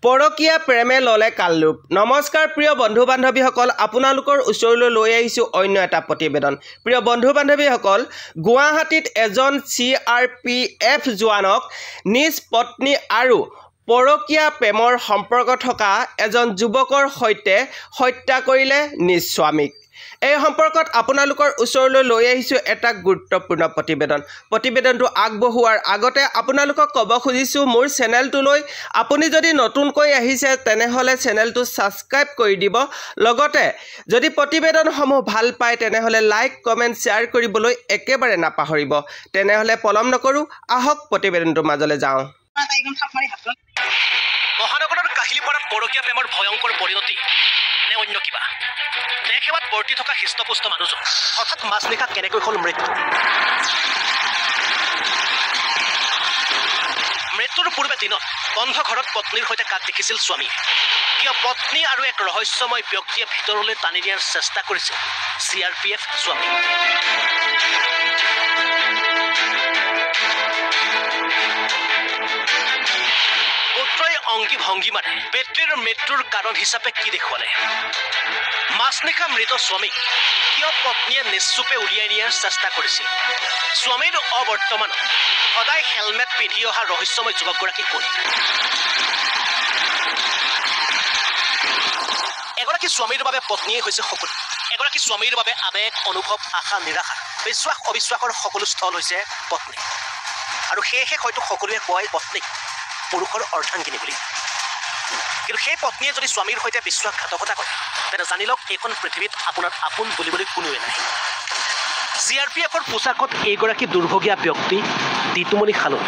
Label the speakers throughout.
Speaker 1: পৰকীয়া প্ৰেমে ললে কালৰূপ। নমস্কাৰ প্ৰিয় বন্ধু বান্ধৱীসকল, আপোনালোকৰ ওচৰলৈ লৈ আহিছোঁ অন্য এটা প্ৰতিবেদন। প্ৰিয় বন্ধু বান্ধৱীসকল, গুৱাহাটীত এজন CRPF জোৱানক নিজ পত্নী আৰু পৰকীয়া প্ৰেমৰ সম্পৰ্ক থকা এজন যুৱকৰ সৈতে হত্যা কৰিলে নিজ স্বামীক। এই সম্পৰ্কত আপোনালোকৰ ওচৰলৈ লৈ আহিছোঁ এটা গুৰুত্বপূৰ্ণ প্ৰতিবেদন। প্ৰতিবেদনটো আগবঢ়োৱাৰ আগতে আপোনালোকক ক'ব খুজিছোঁ, মোৰ চেনেলটোলৈ আপুনি যদি নতুনকৈ আহিছে তেনেহ'লে চেনেলটো ছাবস্ক্ৰাইব কৰি দিব। লগতে যদি প্ৰতিবেদনসমূহ ভাল পায় তেনেহ'লে লাইক, কমেণ্ট, শ্বেয়াৰ কৰিবলৈ একেবাৰে নাপাহৰিব। তেনেহ'লে পলম নকৰোঁ, আহক প্ৰতিবেদনটোৰ মাজলৈ যাওঁ।
Speaker 2: মহানগৰৰ কাহিলীপাৰাত পৰকীয়া প্ৰেমৰ ভয়ংকৰ পৰিণতি নে অন্য কিবা? দেশ সেৱাত বৰ্তি থকা হৃষ্টপুষ্ট মানুহজন হঠাৎ মাজনিশা কেনেকৈ হ'ল মৃত্যু? মৃত্যুৰ পূৰ্বে দিনত বন্ধ ঘৰত পত্নীৰ সৈতে কাক দেখিছিল স্বামী? কিয় পত্নী আৰু এক ৰহস্যময় ব্যক্তিয়ে ভিতৰলৈ টানি নিয়াৰ চেষ্টা কৰিছিল CRPF স্বামী? পুত্ৰই অংগী ভংগীমাৰে পিতৃৰ মৃত্যুৰ কাৰণ হিচাপে কি দেখুৱালে? মাজনিশা মৃত স্বামীক কিয় পত্নীয়ে নিশ্চুপে উলিয়াই নিয়াৰ চেষ্টা কৰিছিল? স্বামীৰ অবৰ্তমানত সদায় হেলমেট পিন্ধি অহা ৰহস্যময় যুৱকগৰাকী কোন? এগৰাকী স্বামীৰ বাবে পত্নীয়ে হৈছে সকলো। এগৰাকী স্বামীৰ বাবে আবেগ, অনুভৱ, আশা, নিৰাশা, বিশ্বাস, অবিশ্বাসৰ সকলো স্থল হৈছে পত্নী। আৰু সেয়েহে হয়তো সকলোৱে কয় পত্নীক পুৰুষৰ অৰ্ধাংগিনী বুলি। কিন্তু সেই পত্নীয়ে যদি স্বামীৰ সৈতে বিশ্বাসঘাতকতা কৰে তেন্তে জানি লওক এইখন পৃথিৱীত আপোনাৰ আপোন বুলিবলৈ কোনোৱে নাই। CRPFৰ পোচাকত এইগৰাকী দুৰ্ভগীয়া ব্যক্তি তিতুমণি খালৈ।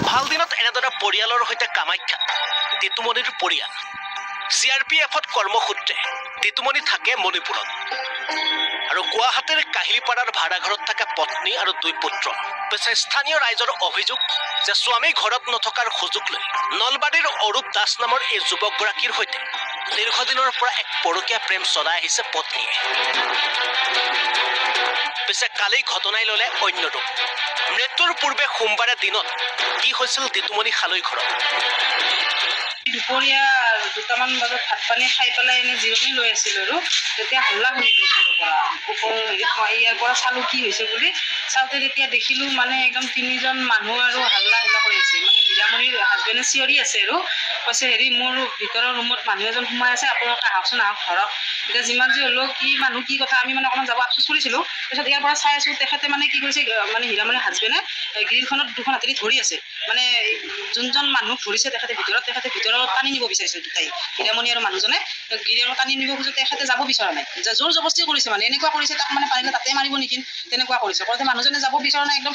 Speaker 2: ভাল দিনত এনেদৰে পৰিয়ালৰ সৈতে কামাখ্যা তিতুমণিৰ পৰিয়াল। CRPFত কৰ্মসূত্ৰে তিতুমণি থাকে মণিপুৰত আৰু গুৱাহাটীৰ কাহিলীপাৰাৰ ভাড়াঘৰত থাকে পত্নী আৰু 2 পুত্ৰ। পিছে স্থানীয় ৰাইজৰ অভিযোগ যে স্বামী ঘৰত নথকাৰ সুযোগ লৈ নলবাৰীৰ অৰূপ দাস নামৰ এই যুৱকগৰাকীৰ সৈতে দীৰ্ঘদিনৰ পৰা এক পৰকীয়া প্ৰেম চলাই আহিছে পত্নীয়ে। পিছে কালি ঘটনাই ল'লে অন্য ৰূপ। মৃত্যুৰ পূৰ্বে সোমবাৰে দিনত কি হৈছিল তিতুমণি খালৈ ঘৰত?
Speaker 3: দুপৰীয়া 2টামান বজাত ভাত পানী খাই পেলাই এনে জিৰণি লৈ আছিলোঁ আৰু তেতিয়া হাল্লা শুনিলোঁ ইয়াৰ পৰা চালোঁ কি হৈছে বুলি। চাওঁতে তেতিয়া দেখিলোঁ মানে একদম 3জন মানুহ আৰু হাল্লা কৰি আছে। মানে হীৰামণিৰ হাজবেণ্ডে চিঞৰি আছে আৰু কৈছে মোৰ ভিতৰৰ ৰুমত মানুহ এজন সোমাই আছে, আপোনালোকে আহকচোন, আহক ধৰক। এতিয়া যিমান যি হ'লেও কি মানুহ কি কথা আমি মানে অকণমান যাব আফচোচ কৰিছিলোঁ। তাৰপিছত ইয়াৰ পৰা চাই আছোঁ তেখেতে মানে কি কৰিছে, মানে হীৰামণিৰ হাজবেণ্ডে গ্ৰীলখনত 2খন হাতেদি ধৰি আছে। মানে যোনজন মানুহ ধৰিছে তেখেতে ভিতৰত টানি নিব বিচাৰিছে দুটাই, হীৰামণি আৰু মানুহজনে গিৰিয়েৰক টানি নিব খোজোতে তেখেতে যাব বিচৰা নাই। জোৰ জবস্তি কৰিছে, মানে এনেকুৱা কৰিছে তাক মানে পাৰিলে তাতে মাৰিব নেকি তেনেকুৱা কৰিছে। কৰোঁতে মানুহজনে যাব বিচৰা নাই। একদম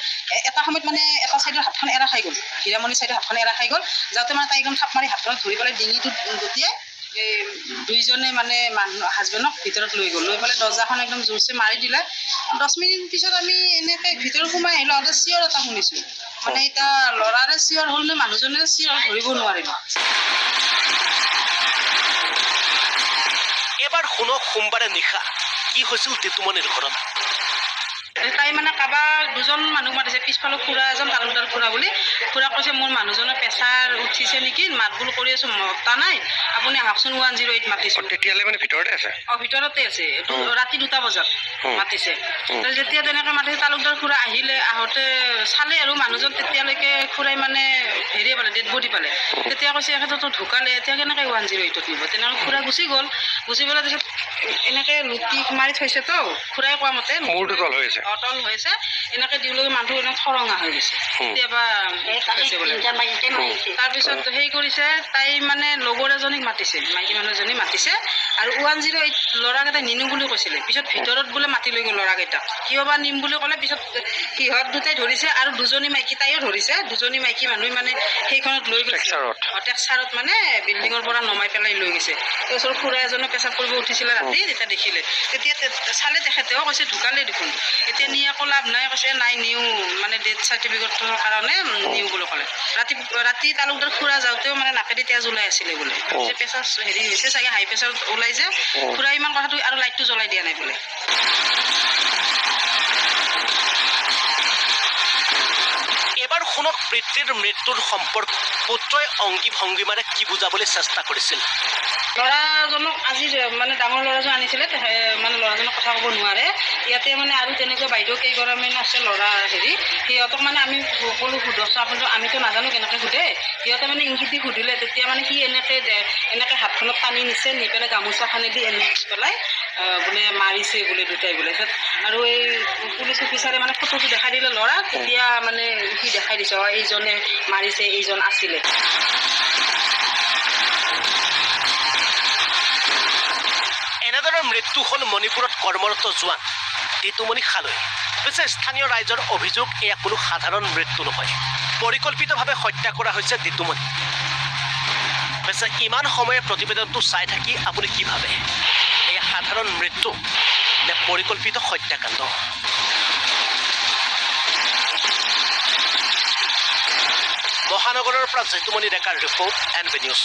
Speaker 3: এটা সময়ত মানে এটা চাইডৰ হাতখন এৰা খাই গ'ল, হীৰামণিৰ চাইডৰ হাতখন এৰা খাই গ'ল। যাওঁতে মানে তাই একদম থাপ মাৰি হাতখনত ধৰি পেলাই ডিঙিটোত গতিয়ে দুইজনে মানে হাজবেণ্ডক ভিতৰত লৈ গ'ল। লৈ পেলাই দৰ্জাখন একদম জোৰছে মাৰি দিলে। 10 মিনিট পিছত আমি এনেকৈ ভিতৰত সোমাই আহিলোঁ। আৰু চিঞৰ এটা শুনিছোঁ, মানে এতিয়া ল'ৰাৰে চিঞৰ হ'ল নে মানুহজনে চিঞৰ ধৰিব নোৱাৰিলোঁ।
Speaker 2: এবাৰ শুনক সোমবাৰে নিশা কি হৈছিল তিতুমণিৰ ঘৰত।
Speaker 3: তাই মানে কাৰোবাক 2জন মানুহ মাতিছে, পিছফালৰ খুৰা এজন, তালুকদাৰ খুৰা বুলি। খুৰা কৈছে মোৰ মানুহজনৰ প্ৰেছাৰ উঠিছে নেকি, মাত বোল কৰি আছোঁ, মতা নাই, আপুনি আহকচোন 108 মাতিছোঁ।
Speaker 2: তেতিয়ালৈ মানে ভিতৰতে আছে?
Speaker 3: ভিতৰতে আছে। ৰাতি 2টা বজাত মাতিছে। যেতিয়া তেনেকৈ মাতিছে তালুকদাৰ খুৰা আহিলে। আহোঁতে চালে আৰু মানুহজন তেতিয়ালৈকে খুৰাই মানে হেৰি পালে, ডেড বডি পালে। তেতিয়া কৈছে এখেততো ঢুকালে, এতিয়া কেনেকৈ 108ত নিব? তেনেকৈ খুৰা গুচি গ'ল। গুচি পেলাই তাৰপিছত এনেকৈ লুটি মাৰি থৈছে তো, খুৰাই কোৱা মতে মূৰটো তল হৈ আছে, অটল হৈছে। এনেকৈ দিবলৈ মানুহ একদম থৰঙা হৈ গৈছে। কেতিয়াবা তাৰপিছত হেৰি কৰিছে, তাই মানে লগৰ এজনীক মাতিছে, মাইকী মানুহ এজনী মাতিছে। আৰু 108 ল'ৰাকেইটাই নিনো বুলি কৈছিলে। পিছত ভিতৰত বোলে মাতি লৈ গ'ল ল'ৰাকেইটাক। কিয় বা নিম বুলি ক'লে, পিছত সিহঁত দুটাই ধৰিছে আৰু 2জনী মাইকী তাইও ধৰিছে। 2জনী মাইকী মানুহ মানে সেইখনত লৈ গৈছে, টেক্সাৰত মানে বিল্ডিঙৰ পৰা নমাই পেলাই লৈ গৈছে। তাৰপিছত খুৰা এজনে পেচাব কৰিব উঠিছিলে ৰাতি, তেতিয়া দেখিলে। তেতিয়া চালে তেখেতেও কৈছে ঢুকালে দেখোন। এতিয়া নি আকৌ লাভ নাই, কৈছে নাই নিওঁ, মানে ডেথ চাৰ্টিফিকেটৰ কাৰণে নিওঁ বুলি ক'লে। ৰাতি তালুকদাৰ খুৰা যাওঁতেও মানে নাকেদি তেজ ওলাই আছিলে বোলে। প্ৰেছাৰ হেৰি হৈছে চাগে, হাই প্ৰেছাৰ ওলাই যে। খুৰা ইমান কথাটো আৰু লাইটটো জ্বলাই দিয়া নাই বোলে।
Speaker 2: ল'ৰাজনক পিতৃৰ মৃত্যুৰ সম্পৰ্ক পুত্ৰই অংগী ভংগীমাৰে কি বুজাবলৈ চেষ্টা কৰিছিল
Speaker 3: ল'ৰাজনক আজি মানে ডাঙৰ ল'ৰাজন আনিছিলে মানে ল'ৰাজনক কথা ক'ব নোৱাৰে ইয়াতে মানে আৰু তেনেকৈ বাইদেউ কেইগৰাকীমান আছে ল'ৰা হেৰি সিহঁতক মানে আমি সকলো সুধছো আপুনি আমিতো নাজানো কেনেকৈ সোধে সিহঁতে মানে ইংগিত দি সুধিলে তেতিয়া মানে সি এনেকৈ হাতখনত টানি নিছে নি পেলাই গামোচাখনেদি এনেকৈ পেলাই বোলে মাৰিছে বোলে দুটাই বোলে আৰু এই পুলিচ অফিচাৰে মানে ফটোটো দেখাই দিলে ল'ৰাক তেতিয়া মানে সি দেখাই দিছে এইজনে মাৰিছে এইজন আছিলে
Speaker 2: এনেদৰে মৃত্যু হ'ল মণিপুৰত কৰ্মৰত জোৱান তিতুমণি খালৈ পিছে স্থানীয় ৰাইজৰ অভিযোগ এয়া কোনো সাধাৰণ মৃত্যু নহয় পৰিকল্পিতভাৱে হত্যা কৰা হৈছে তিতুমণি পিছে ইমান সময়ে প্ৰতিবেদনটো চাই থাকি আপুনি কি ভাবে এয়া সাধাৰণ মৃত্যু নে পৰিকল্পিত হত্যাকাণ্ড মহানগৰৰ পৰা জিতুমণি ডেকাৰ ৰিপৰ্ট NB নিউজ